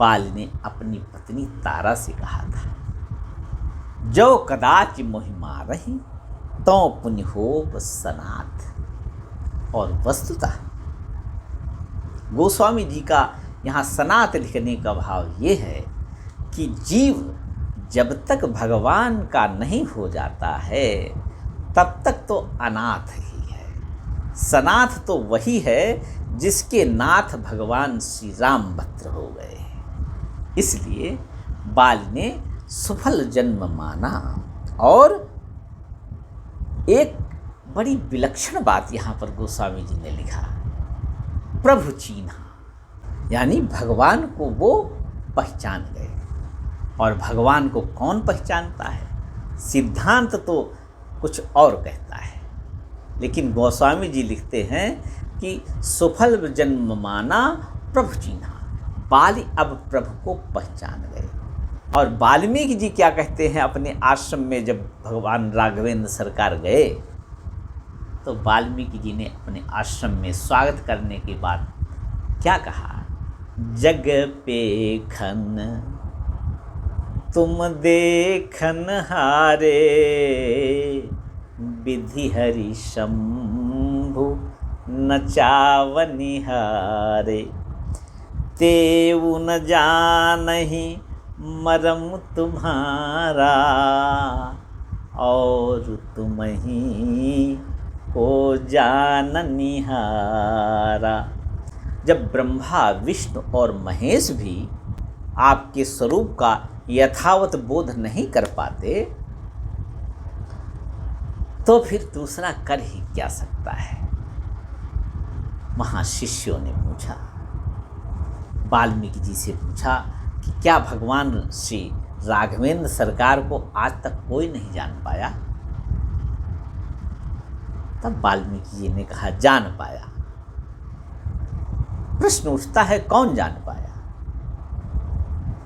बाल ने अपनी पत्नी तारा से कहा था, जो कदाच मोहि मारहि तो पुण्य होब सनाथ। और वस्तुतः गोस्वामी जी का यहाँ सनात लिखने का भाव ये है कि जीव जब तक भगवान का नहीं हो जाता है तब तक तो अनाथ ही है। सनाथ तो वही है जिसके नाथ भगवान श्री रामभद्र हो गए। इसलिए बाल ने सफल जन्म माना। और एक बड़ी विलक्षण बात यहाँ पर गोस्वामी जी ने लिखा, प्रभु चीन्हा, यानी भगवान को वो पहचान गए। और भगवान को कौन पहचानता है? सिद्धांत तो कुछ और कहता है, लेकिन गोस्वामी जी लिखते हैं कि सफल जन्म माना प्रभु चीन्हा। बाल अब प्रभु को पहचान गए। और वाल्मीकि जी क्या कहते हैं अपने आश्रम में, जब भगवान राघवेंद्र सरकार गए तो वाल्मीकि जी ने अपने आश्रम में स्वागत करने के बाद क्या कहा, जग पेखन तुम देखन हारे, विधि हरि शंभु नचावनि हारे, तेऊ न जानहि मरम तुम्हारा, और तुम्हीं को जाननिहारा। जब ब्रह्मा, विष्णु और महेश भी आपके स्वरूप का यथावत बोध नहीं कर पाते तो फिर दूसरा कर ही क्या सकता है। महाशिष्यों ने पूछा, वाल्मीकि जी से पूछा कि क्या भगवान श्री राघवेंद्र सरकार को आज तक कोई नहीं जान पाया? तब वाल्मीकि जी ने कहा, जान पाया। प्रश्न उठता है, कौन जान पाया?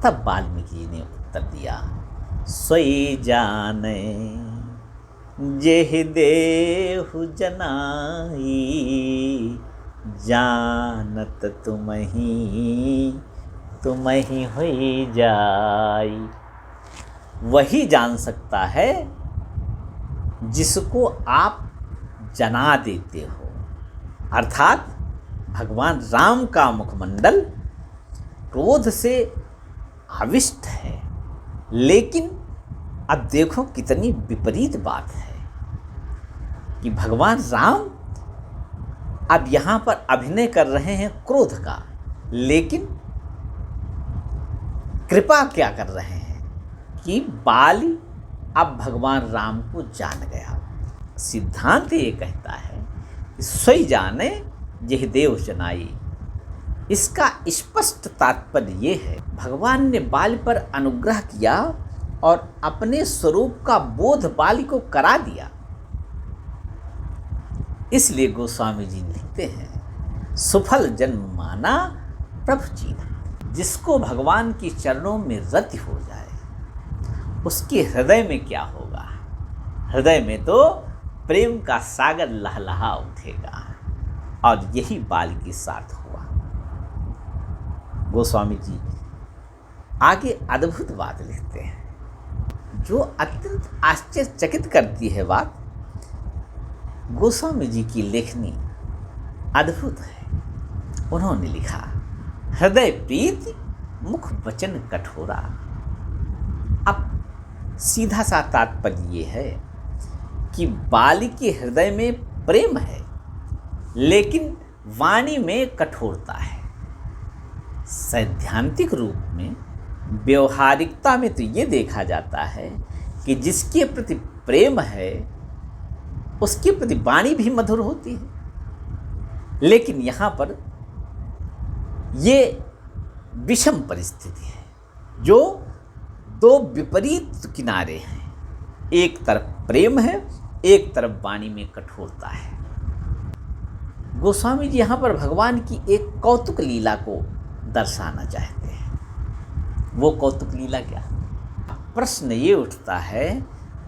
तब वाल्मीकि जी ने उत्तर दिया, सोई जाने जेह देहु जनाई, जानत तुम्हीं होई जाई। वही जान सकता है जिसको आप जना देते हो। अर्थात भगवान राम का मुखमंडल क्रोध से आविष्ट है। लेकिन अब देखो कितनी विपरीत बात है कि भगवान राम अब यहाँ पर अभिनय कर रहे हैं क्रोध का, लेकिन कृपा क्या कर रहे हैं कि बाली अब भगवान राम को जान गया। सिद्धांत ये कहता है कि सोई जाने यह देव जनाई। इसका स्पष्ट तात्पर्य ये है, भगवान ने बाली पर अनुग्रह किया और अपने स्वरूप का बोध बाली को करा दिया। इसलिए गोस्वामी जी लिखते हैं, सफल जन्म माना प्रभु चीन्हा। जिसको भगवान के चरणों में रति हो जाए उसके हृदय में क्या होगा? हृदय में तो प्रेम का सागर लहलहा उठेगा। और यही बाल के साथ हुआ। गोस्वामी जी आगे अद्भुत बात लिखते हैं जो अत्यंत आश्चर्यचकित करती है। बात गोस्वामी जी की लेखनी अद्भुत है। उन्होंने लिखा, हृदय प्रीति मुख वचन कठोरा। अब सीधा सा तात्पर्य ये है कि बाली के हृदय में प्रेम है लेकिन वाणी में कठोरता है। सैद्धांतिक रूप में, व्यवहारिकता में तो ये देखा जाता है कि जिसके प्रति प्रेम है उसके प्रति वाणी भी मधुर होती है। लेकिन यहाँ पर ये विषम परिस्थिति है, जो दो विपरीत किनारे हैं। एक तरफ प्रेम है, एक तरफ वाणी में कठोरता है। गोस्वामी जी यहाँ पर भगवान की एक कौतुक लीला को दर्शाना चाहते हैं। वो कौतुक लीला क्या? प्रश्न ये उठता है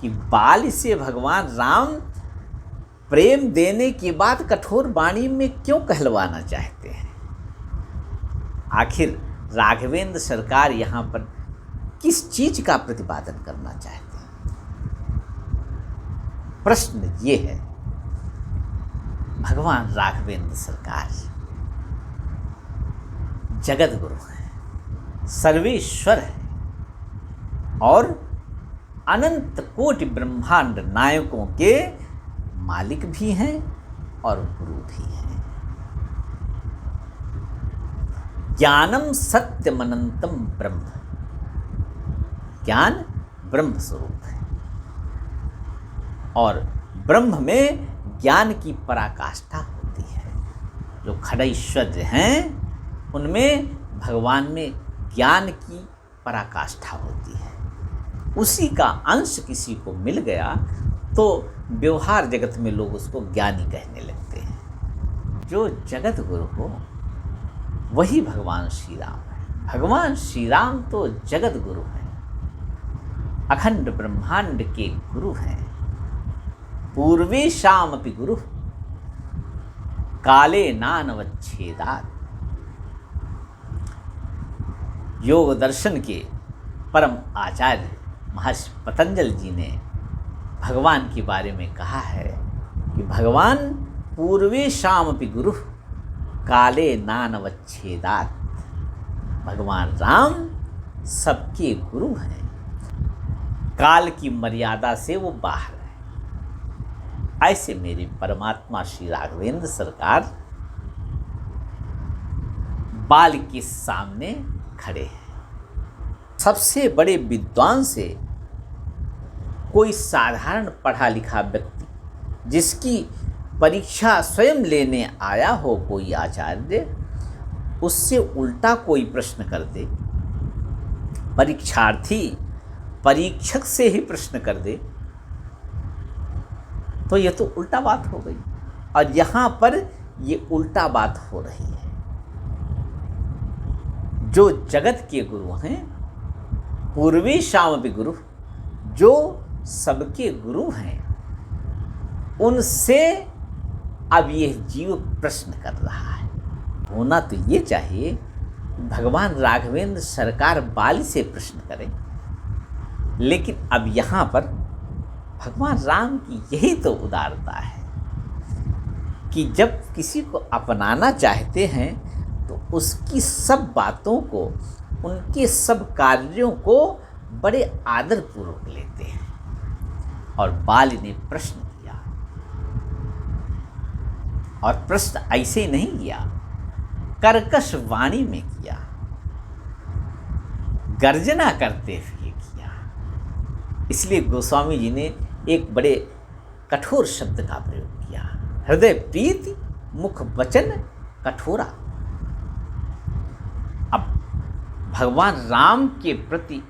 कि बाल से भगवान राम प्रेम देने के बाद कठोर वाणी में क्यों कहलवाना चाहते हैं? आखिर राघवेंद्र सरकार यहाँ पर किस चीज का प्रतिपादन करना चाहते हैं? प्रश्न ये है। भगवान राघवेंद्र सरकार जगत गुरु हैं, सर्वेश्वर है और अनंत कोटि ब्रह्मांड नायकों के मालिक भी हैं और गुरु भी हैं। ज्ञानम सत्यम अनंतम ब्रह्म, ज्ञान ब्रह्म स्वरूप है और ब्रह्म में ज्ञान की पराकाष्ठा होती है। जो खड़ैश्वर्य हैं उनमें भगवान में ज्ञान की पराकाष्ठा होती है। उसी का अंश किसी को मिल गया तो व्यवहार जगत में लोग उसको ज्ञानी कहने लगते हैं। जो जगत गुरु हो वही भगवान श्री राम है। भगवान श्री राम तो जगत गुरु हैं, अखंड ब्रह्मांड के गुरु हैं। पूर्वे शामपि गुरु काले नानवच्छेदात्। योग दर्शन के परम आचार्य महर्षि पतंजलि जी ने भगवान के बारे में कहा है कि भगवान पूर्वे शामपि गुरु काले नानवच्छेदात्। भगवान राम सबके गुरु हैं, काल की मर्यादा से वो बाहर है। ऐसे मेरे परमात्मा श्री राघवेंद्र सरकार बाल के सामने खड़े हैं। सबसे बड़े विद्वान से कोई साधारण पढ़ा लिखा व्यक्ति जिसकी परीक्षा स्वयं लेने आया हो कोई आचार्य, उससे उल्टा कोई प्रश्न कर दे, परीक्षार्थी परीक्षक से ही प्रश्न कर दे, तो ये तो उल्टा बात हो गई। और यहाँ पर ये उल्टा बात हो रही है। जो जगत के गुरु हैं, पूर्वी शामपि गुरु, जो सबके गुरु हैं, उनसे अब यह जीव प्रश्न कर रहा है। होना तो ये चाहिए भगवान राघवेंद्र सरकार बाली से प्रश्न करें, लेकिन अब यहाँ पर भगवान राम की यही तो उदारता है कि जब किसी को अपनाना चाहते हैं तो उसकी सब बातों को, उनके सब कार्यों को बड़े आदरपूर्वक लेते हैं। और बाली ने प्रश्न किया, और प्रश्न ऐसे नहीं किया, कर्कश वाणी में किया, गर्जना करते हुए किया। इसलिए गोस्वामी जी ने एक बड़े कठोर शब्द का प्रयोग किया, हृदय प्रीति मुख वचन कठोरा। अब भगवान राम के प्रति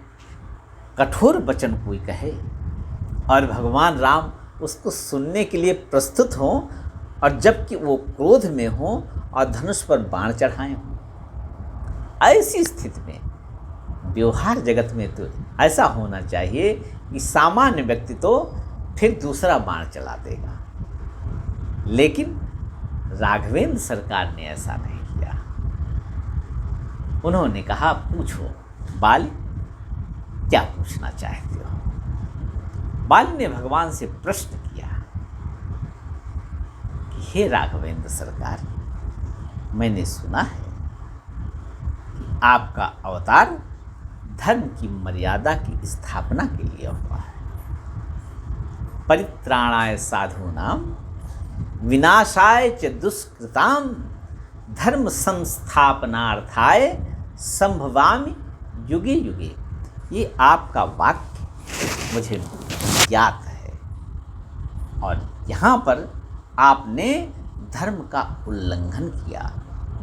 कठोर वचन कोई कहे और भगवान राम उसको सुनने के लिए प्रस्तुत हों, और जबकि वो क्रोध में हों और धनुष पर बाण चढ़ाए हों, ऐसी स्थिति में व्यवहार जगत में तो ऐसा होना चाहिए कि सामान्य व्यक्ति तो फिर दूसरा बाण चला देगा, लेकिन राघवेंद्र सरकार ने ऐसा नहीं किया। उन्होंने कहा, पूछो बाली, क्या पूछना चाहते हो? बाली ने भगवान से प्रश्न किया कि हे राघवेंद्र सरकार, मैंने सुना है कि आपका अवतार धर्म की मर्यादा की स्थापना के लिए हुआ है। परित्राणाय साधूनां विनाशाय च दुष्कृतां धर्म संस्थापनार्थाय संभवामि युगे युगे। ये आपका वाक्य मुझे ज्ञात है, और यहाँ पर आपने धर्म का उल्लंघन किया,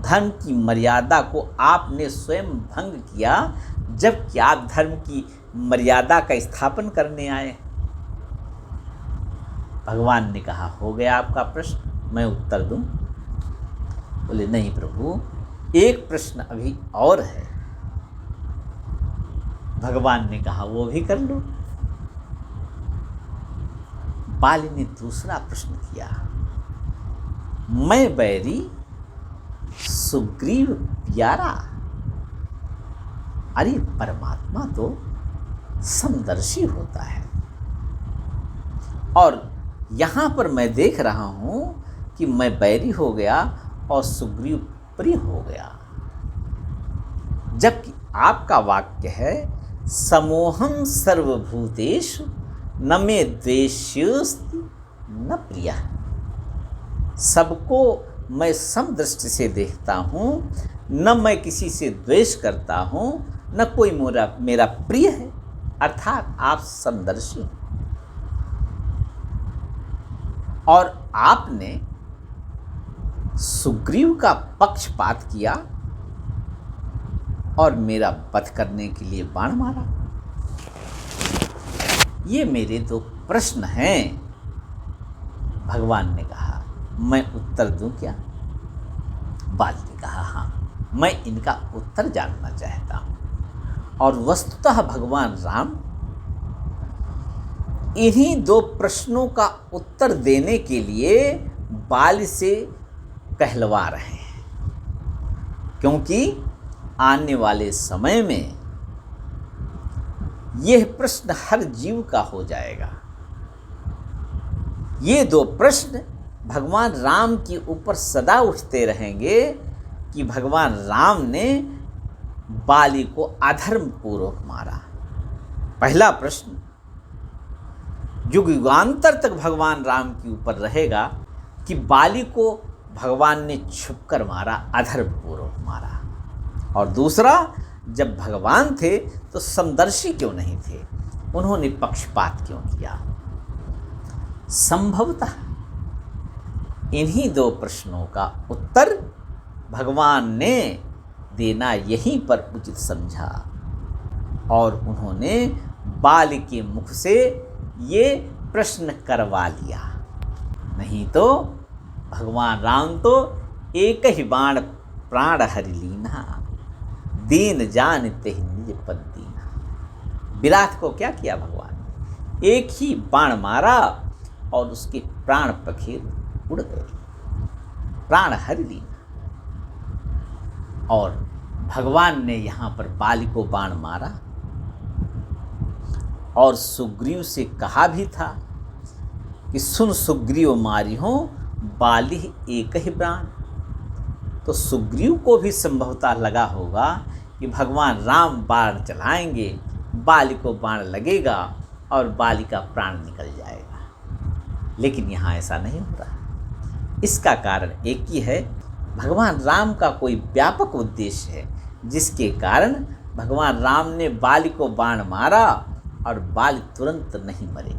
धर्म की मर्यादा को आपने स्वयं भंग किया, जबकि आप धर्म की मर्यादा का स्थापन करने आए। भगवान ने कहा, हो गया आपका प्रश्न, मैं उत्तर दूं? बोले, नहीं प्रभु, एक प्रश्न अभी और है। भगवान ने कहा, वो भी कर लो। बाली ने दूसरा प्रश्न किया, मैं बैरी सुग्रीव प्यारा, अरे परमात्मा तो समदर्शी होता है। और यहाँ पर मैं देख रहा हूँ कि मैं बैरी हो गया और सुग्रीव प्रिय हो गया, जबकि आपका वाक्य है समोहम सर्वभूतेषु न मे द्वेष्योऽस्ति न प्रियः। सबको मैं समदृष्टि से देखता हूँ, न मैं किसी से द्वेष करता हूँ, न कोई मेरा प्रिय है, अर्थात आप समदर्शी हैं। और आपने सुग्रीव का पक्षपात किया और मेरा वध करने के लिए बाण मारा। ये मेरे दो प्रश्न हैं। भगवान ने कहा मैं उत्तर दूं क्या? बाल ने कहा हाँ, मैं इनका उत्तर जानना चाहता हूं। और वस्तुतः भगवान राम इन्हीं दो प्रश्नों का उत्तर देने के लिए बाल से कहलवा रहे हैं, क्योंकि आने वाले समय में यह प्रश्न हर जीव का हो जाएगा। ये दो प्रश्न भगवान राम के ऊपर सदा उठते रहेंगे कि भगवान राम ने बाली को अधर्म पूर्वक मारा। पहला प्रश्न युग युगांतर तक भगवान राम के ऊपर रहेगा कि बाली को भगवान ने छुपकर मारा, अधर्म पूर्वक मारा। और दूसरा, जब भगवान थे तो समदर्शी क्यों नहीं थे, उन्होंने पक्षपात क्यों किया? संभवतः इन्हीं दो प्रश्नों का उत्तर भगवान ने देना यहीं पर उचित समझा और उन्होंने बाल के मुख से ये प्रश्न करवा लिया। नहीं तो भगवान राम तो एक ही बाण प्राण हरि लीना, दीन जान तेहि निज पद दीना। विराट को क्या किया भगवान ने? एक ही बाण मारा और उसके प्राण पखेरु उड़ गए, प्राण हरि लीना। और भगवान ने यहाँ पर बाली को बाण मारा और सुग्रीव से कहा भी था कि सुन सुग्रीव मारी हो बाली एक ही प्राण। तो सुग्रीव को भी संभवतः लगा होगा कि भगवान राम बाण चलाएंगे, बाली को बाण लगेगा और बाली का प्राण निकल जाएगा। लेकिन यहाँ ऐसा नहीं हो रहा। इसका कारण एक ही है, भगवान राम का कोई व्यापक उद्देश्य है जिसके कारण भगवान राम ने बाली को बाण मारा और बाली तुरंत नहीं मरे।